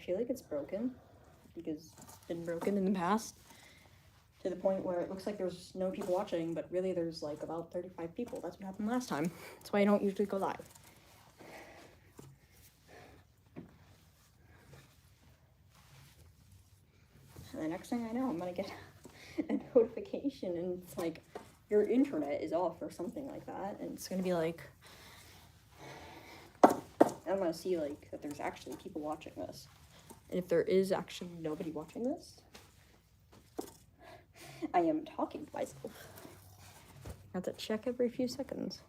feel like it's broken because it's been broken in the past to the point where it looks like there's no people watching, but really there's like about 35 people. That's what happened last time. That's why I don't usually go live. And the next thing I know, I'm gonna get a notification and it's like, your internet is off or something like that. And it's gonna be like, I'm gonna see like that there's actually people watching this. And if there is actually nobody watching this, I am talking to myself. I have to check every few seconds.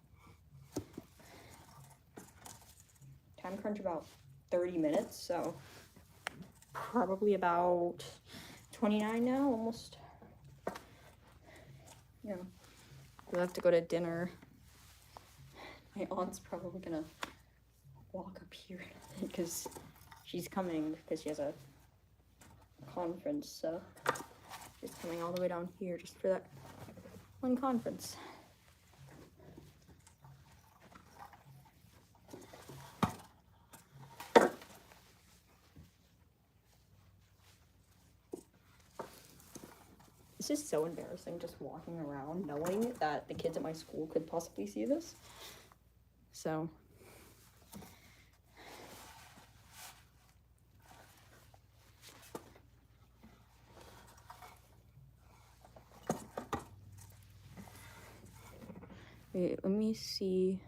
Time crunch about 30 minutes, so probably about 29 now, almost. Yeah. We'll have to go to dinner. My aunt's probably gonna walk up here because she's coming because she has a conference, so she's coming all the way down here just for that one conference. This is so embarrassing just walking around knowing that the kids at my school could possibly see this. So wait, let me see.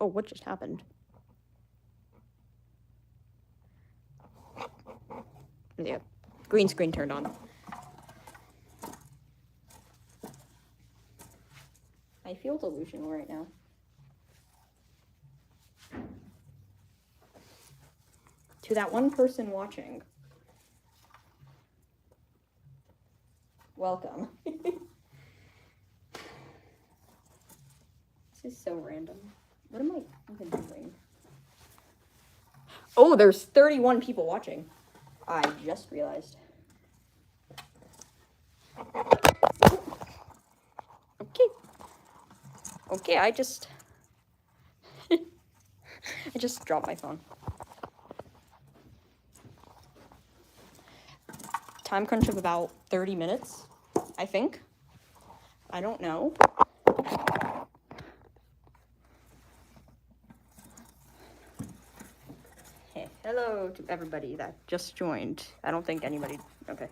Oh, what just happened? Yeah, green screen turned on. I feel delusional right now. To that one person watching, welcome. This is so random. What am I even doing? Oh, there's 31 people watching. I just realized. Okay, I just dropped my phone. Time crunch of about 30 minutes, I think. I don't know. Hey, hello to everybody that just joined. I don't think anybody, okay.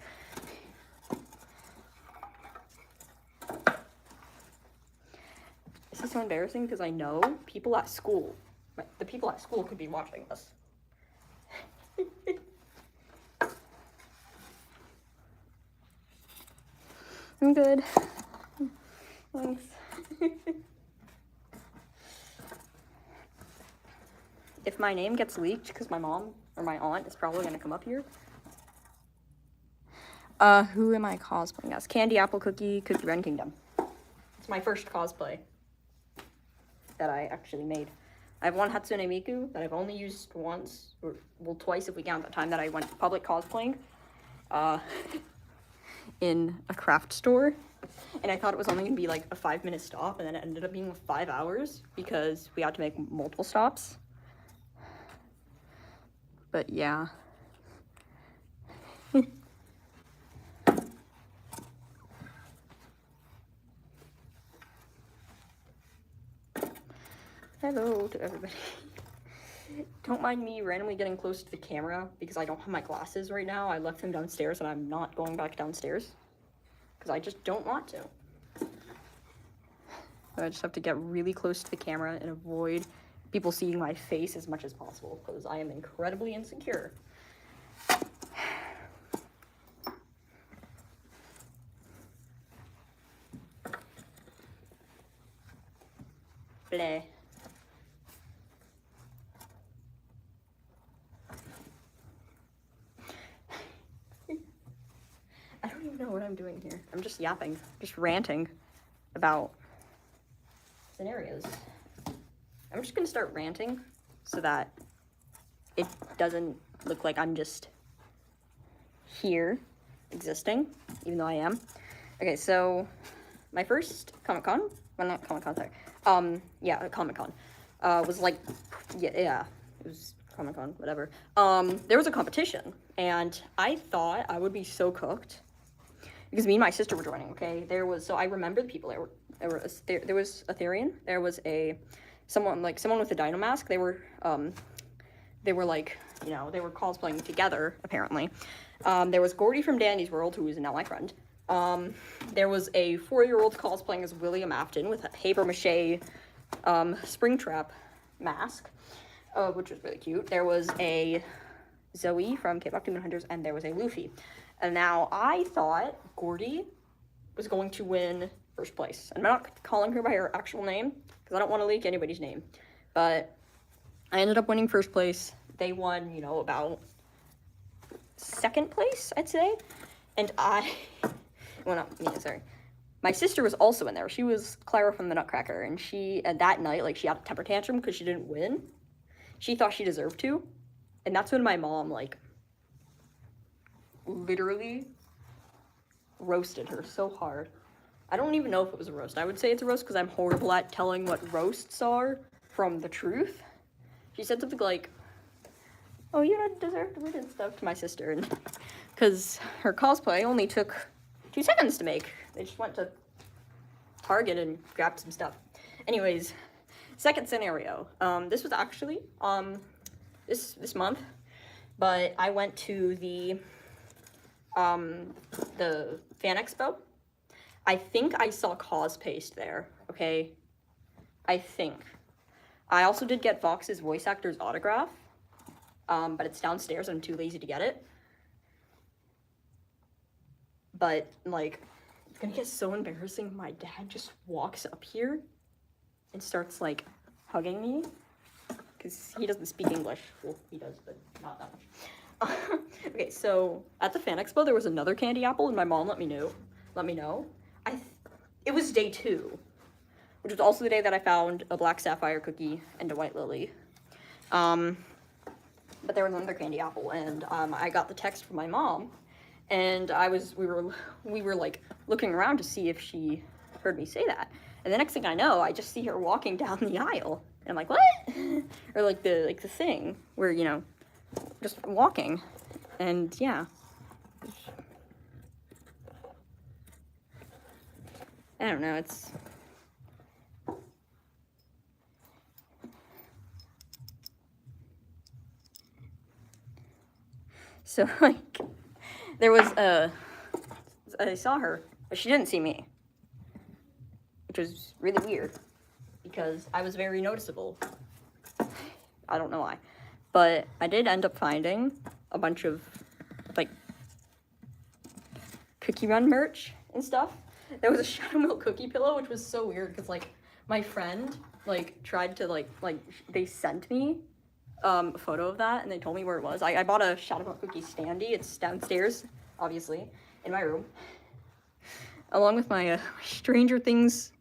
This is so embarrassing because I know people at school, the people at school could be watching this. I'm good. Thanks. If my name gets leaked, because my mom or my aunt is probably going to come up here. Who am I cosplaying as? Candy Apple Cookie, Cookie Run Kingdom. It's my first cosplay that I actually made. I have one Hatsune Miku that I've only used once, or well, twice if we count the time that I went public cosplaying. In a craft store, and I thought it was only gonna be like a 5-minute stop, and then it ended up being 5 hours because we had to make multiple stops. But yeah. Hello to everybody. Don't mind me randomly getting close to the camera because I don't have my glasses right now. I left them downstairs and I'm not going back downstairs because I just don't want to. I just have to get really close to the camera and avoid people seeing my face as much as possible because I am incredibly insecure. Bleh. I don't even know what I'm doing here. I'm just yapping, just ranting about scenarios. I'm just gonna start ranting so that it doesn't look like I'm just here existing, even though I am. Okay, so my first Comic-Con, well, not Comic-Con, sorry, yeah, Comic-Con, was like, yeah, it was Comic-Con, whatever. There was a competition, and I thought I would be so cooked, because me and my sister were joining, okay? So I remember the people, there was Aetherian, there was someone with a dino mask, they were like, you know, they were cosplaying together, apparently. There was Gordy from Dandy's World, who is now my friend. There was a 4-year-old cosplaying as William Afton with a papier-mâché Springtrap mask, which was really cute. There was a Zoe from K-Pop Demon Hunters, and there was a Luffy. And now I thought Gordy was going to win first place. And I'm not calling her by her actual name, because I don't want to leak anybody's name. But I ended up winning first place. They won, you know, about second place, I'd say. And my sister was also in there. She was Clara from the Nutcracker, and she, that night, like, she had a temper tantrum because she didn't win. She thought she deserved to. And that's when my mom, like, literally roasted her so hard. I don't even know if it was a roast. I would say it's a roast because I'm horrible at telling what roasts are from the truth. She said something like, oh, you don't deserve to win and stuff to my sister. And because her cosplay only took 2 seconds to make. They just went to Target and grabbed some stuff. Anyways, second scenario. This was actually this month, but I went to the Fan Expo. I think I saw Cospaste there, okay? I think. I also did get Vox's voice actor's autograph, but it's downstairs and I'm too lazy to get it. But, like, it's gonna get so embarrassing. My dad just walks up here and starts, like, hugging me, because he doesn't speak English. Well, he does, but not that much. Okay, so at the Fan Expo, there was another candy apple, and my mom let me know. It was day 2, which was also the day that I found a black sapphire cookie and a white lily. But there was another candy apple, and I got the text from my mom, and we were like looking around to see if she heard me say that. And the next thing I know, I just see her walking down the aisle, and I'm like, what? Or like the thing where, you know, just walking, and yeah. I don't know, it's... So, like, there was I saw her, but she didn't see me, which was really weird, because I was very noticeable. I don't know why. But I did end up finding a bunch of, like, Cookie Run merch and stuff. There was a Shadow Milk cookie pillow, which was so weird, because, like, my friend, like, tried to, like, they sent me a photo of that, and they told me where it was. I bought a Shadow Milk cookie standee. It's downstairs, obviously, in my room, along with my Stranger Things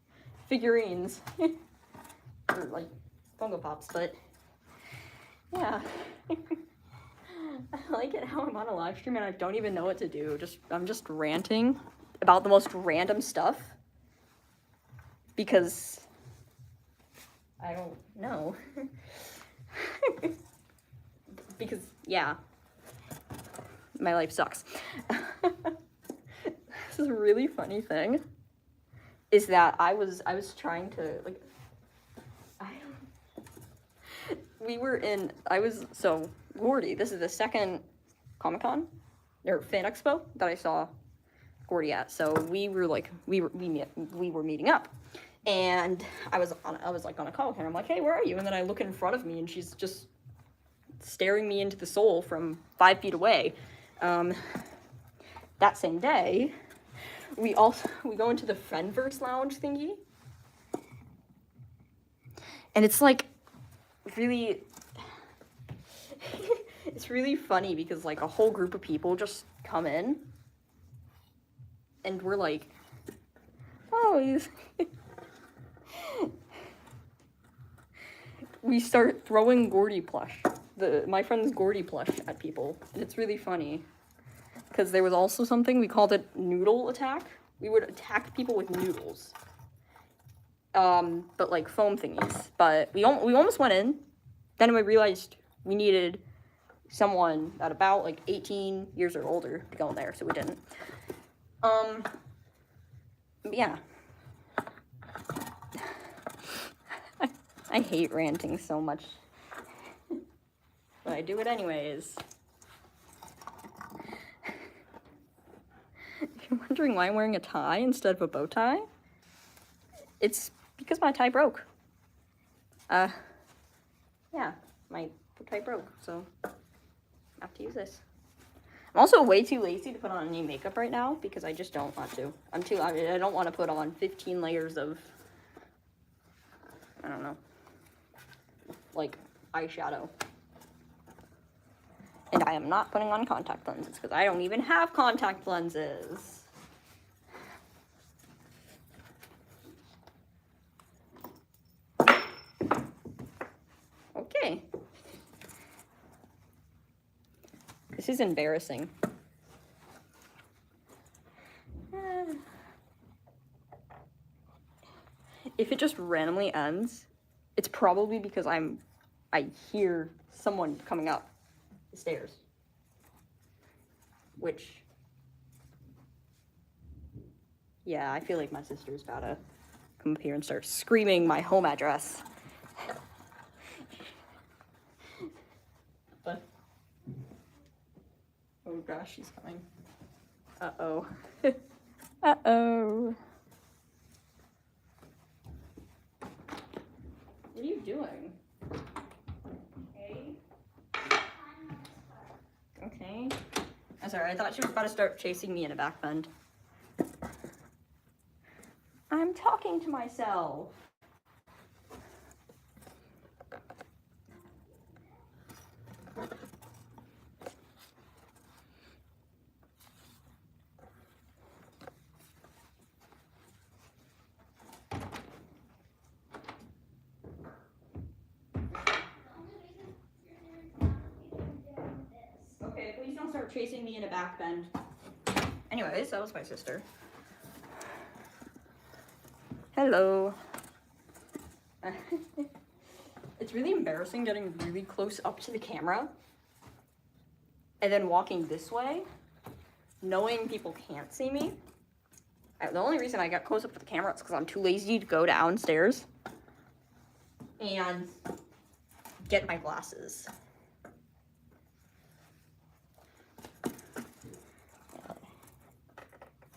figurines. Or, like, Funko Pops, but, yeah. I like it how I'm on a live stream and I don't even know what to do. I'm just ranting about the most random stuff, because I don't know. Because, yeah, my life sucks. This is a really funny thing, is that I was trying to, like, so Gordy, this is the second Comic-Con, or Fan Expo, that I saw Gordy at. So we were meeting up, and I was like on a call with her. I'm like, hey, where are you? And then I look in front of me, and she's just staring me into the soul from 5 feet away. That same day, we go into the Friendverse lounge thingy, and it's like really it's really funny, because like a whole group of people just come in, and we're like, oh, we start throwing Gordy plush, my friend's Gordy plush, at people, and it's really funny, because there was also something, we called it Noodle Attack, we would attack people with noodles. But like foam thingies. But we almost went in. Then we realized we needed someone at about like 18 years or older to go in there, so we didn't. Yeah. I hate ranting so much. But I do it anyways. If you're wondering why I'm wearing a tie instead of a bow tie, it's because my tie broke. Yeah, my bow tie broke, so I have to use this. I'm also way too lazy to put on any makeup right now because I just don't want to. I don't want to put on 15 layers of, I don't know, like eyeshadow. And I am not putting on contact lenses because I don't even have contact lenses. Okay. This is embarrassing. If it just randomly ends, it's probably because I hear someone coming up the stairs. Which, yeah, I feel like my sister's about to come up here and start screaming my home address. But, oh gosh, she's coming. Uh-oh. Uh-oh. What are you doing? Okay. Okay. I'm sorry, I thought she was about to start chasing me in a back bend. I'm talking to myself. Okay, please don't start chasing me in a back bend. Anyways, that was my sister. Hello. It's really embarrassing getting really close up to the camera and then walking this way, knowing people can't see me. The only reason I got close up to the camera is because I'm too lazy to go downstairs and get my glasses.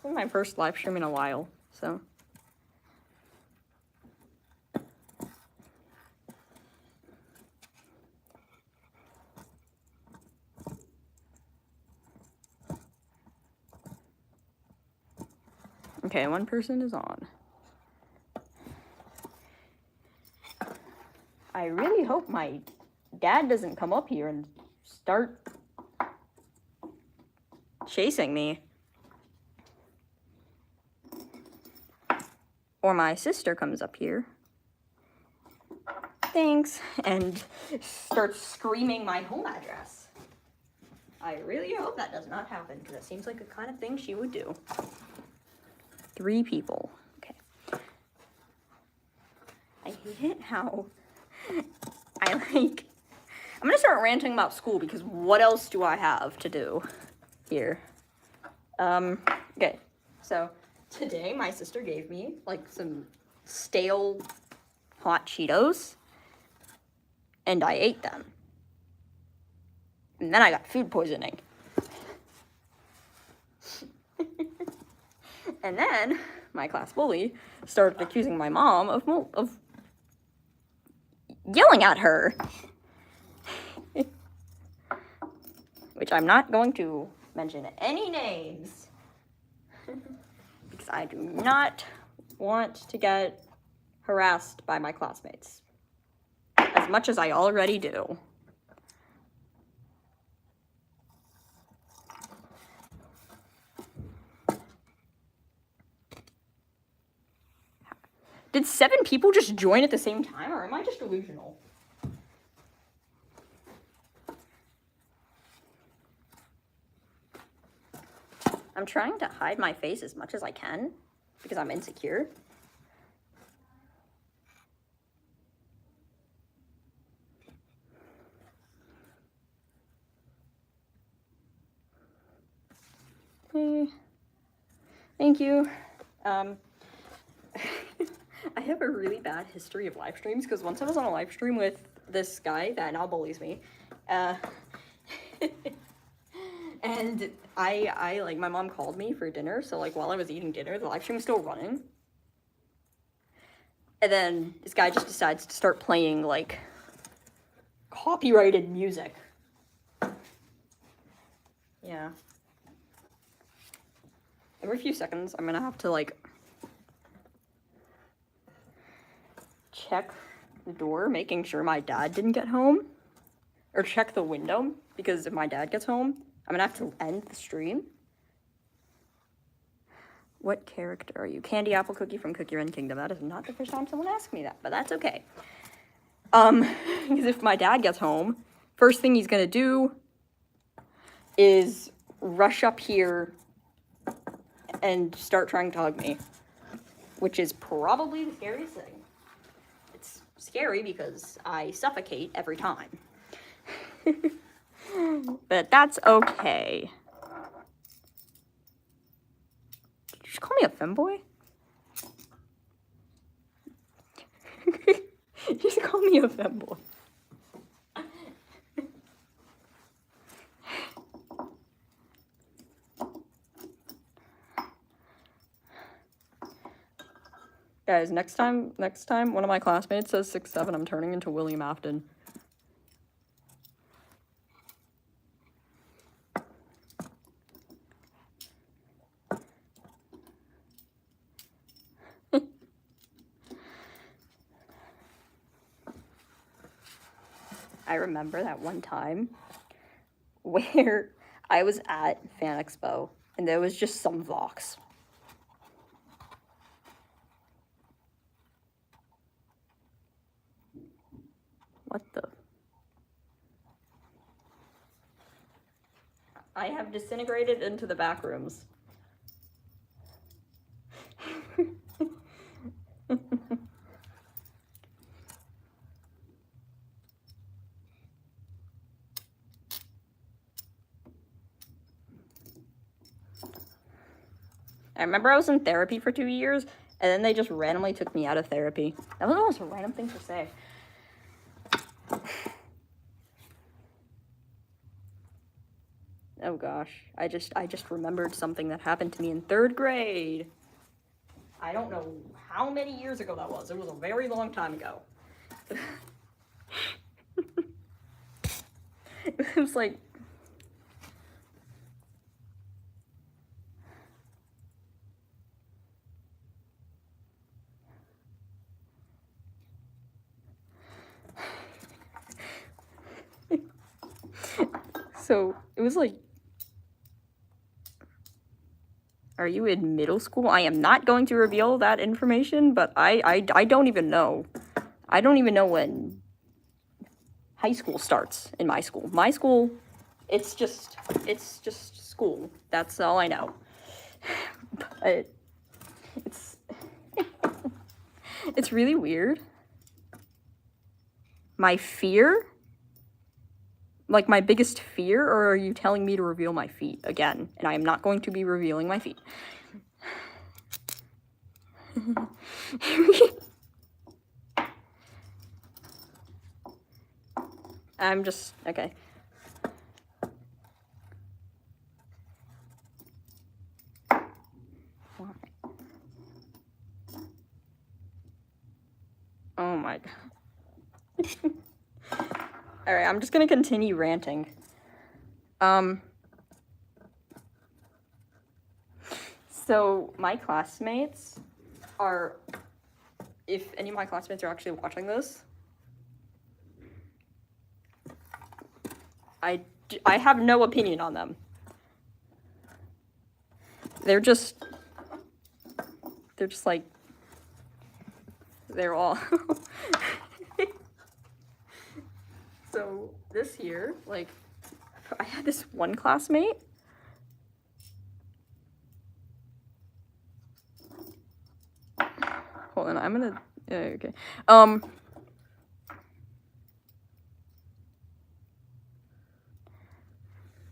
This is my first live stream in a while, so. Okay, one person is on. I really hope my dad doesn't come up here and start chasing me. Or my sister comes up here. Thanks. And starts screaming my home address. I really hope that does not happen, because it seems like the kind of thing she would do. 3 people. Okay. I hate how I'm gonna start ranting about school, because what else do I have to do here? Okay. So today my sister gave me like some stale hot Cheetos, and I ate them. And then I got food poisoning. And then my class bully started accusing my mom of yelling at her. Which I'm not going to mention any names. Because I do not want to get harassed by my classmates. As much as I already do. Did 7 people just join at the same time, or am I just delusional? I'm trying to hide my face as much as I can because I'm insecure. Hey. Thank you. I have a really bad history of live streams because once I was on a live stream with this guy that now bullies me, and I like, my mom called me for dinner, so like while I was eating dinner, the live stream was still running. And then this guy just decides to start playing like copyrighted music. Yeah. Every few seconds, I'm gonna have to like check the door, making sure my dad didn't get home, or check the window, because if my dad gets home, I'm gonna have to end the stream. What character are you? Candy Apple Cookie from Cookie Run Kingdom. That is not the first time someone asked me that, but that's okay. Because if my dad gets home, first thing he's gonna do is rush up here and start trying to hug me, which is probably the scariest thing. It's scary because I suffocate every time. But that's okay. Did you just call me a femboy? You just call me a femboy. Guys, next time one of my classmates says 6'7", I'm turning into William Afton. I remember that one time where I was at Fan Expo and there was just some Vox. What the? I have disintegrated into the back rooms. I remember I was in therapy for 2 years, and then they just randomly took me out of therapy. That was almost a random thing to say. Oh gosh, I just remembered something that happened to me in 3rd grade. I don't know how many years ago that was. It was a very long time ago. It was like... So, it was like... Are you in middle school? I am not going to reveal that information, but I don't even know. I don't even know when high school starts in my school. My school, it's just school. That's all I know. But it's it's really weird. My fear? Like, my biggest fear, or are you telling me to reveal my feet again? And I am not going to be revealing my feet. I'm just... Okay. Why? Oh my god. Alright, I'm just gonna continue ranting. So, my classmates are... If any of my classmates are actually watching this, I have no opinion on them. They're just like... They're all... So, this year, like, I had this one classmate hold on, I'm gonna, okay.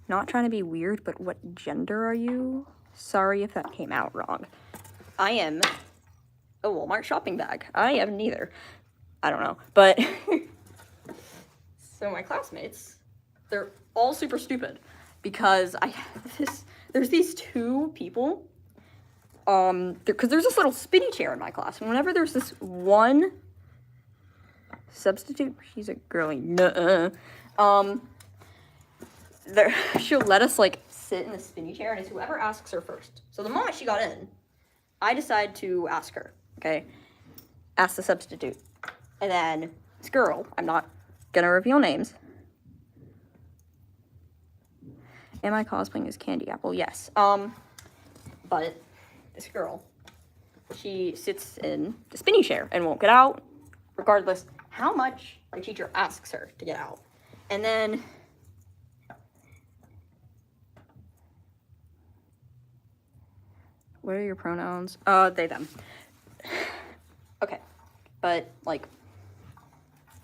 Not trying to be weird, but what gender are you? Sorry if that came out wrong. I am a Walmart shopping bag. I am neither. I don't know, but so my classmates, they're all super stupid because I have there's these two people, because there's this little spinny chair in my class, and whenever there's this one substitute, she's a girly, she'll let us like sit in the spinny chair, and it's whoever asks her first. So the moment she got in, I decide to ask her, okay? Ask the substitute. And then this girl, I'm not gonna reveal names. Am I cosplaying as Candy Apple? Yes. But this girl, she sits in the spinny chair and won't get out, regardless how much my teacher asks her to get out. And then what are your pronouns? They, them. Okay. But, like,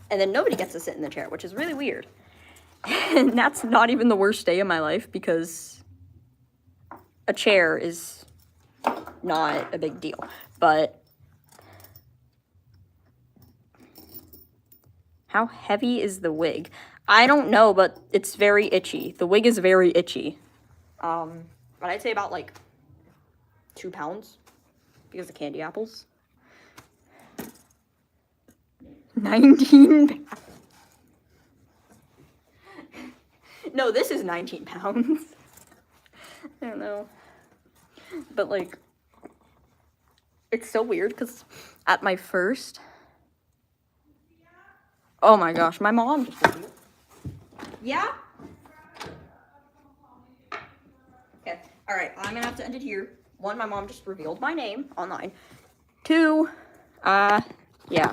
and then nobody gets to sit in the chair, which is really weird. And that's not even the worst day of my life, because a chair is not a big deal. But how heavy is the wig? I don't know, but it's very itchy. The wig is very itchy. But I'd say about, like, 2 pounds because of candy apples. 19 pounds. No, this is 19 pounds. I don't know. But, like, it's so weird because at my first... Oh my gosh, my mom just reviewed. Yeah? Okay, alright, I'm gonna have to end it here. 1, my mom just revealed my name online. 2, yeah.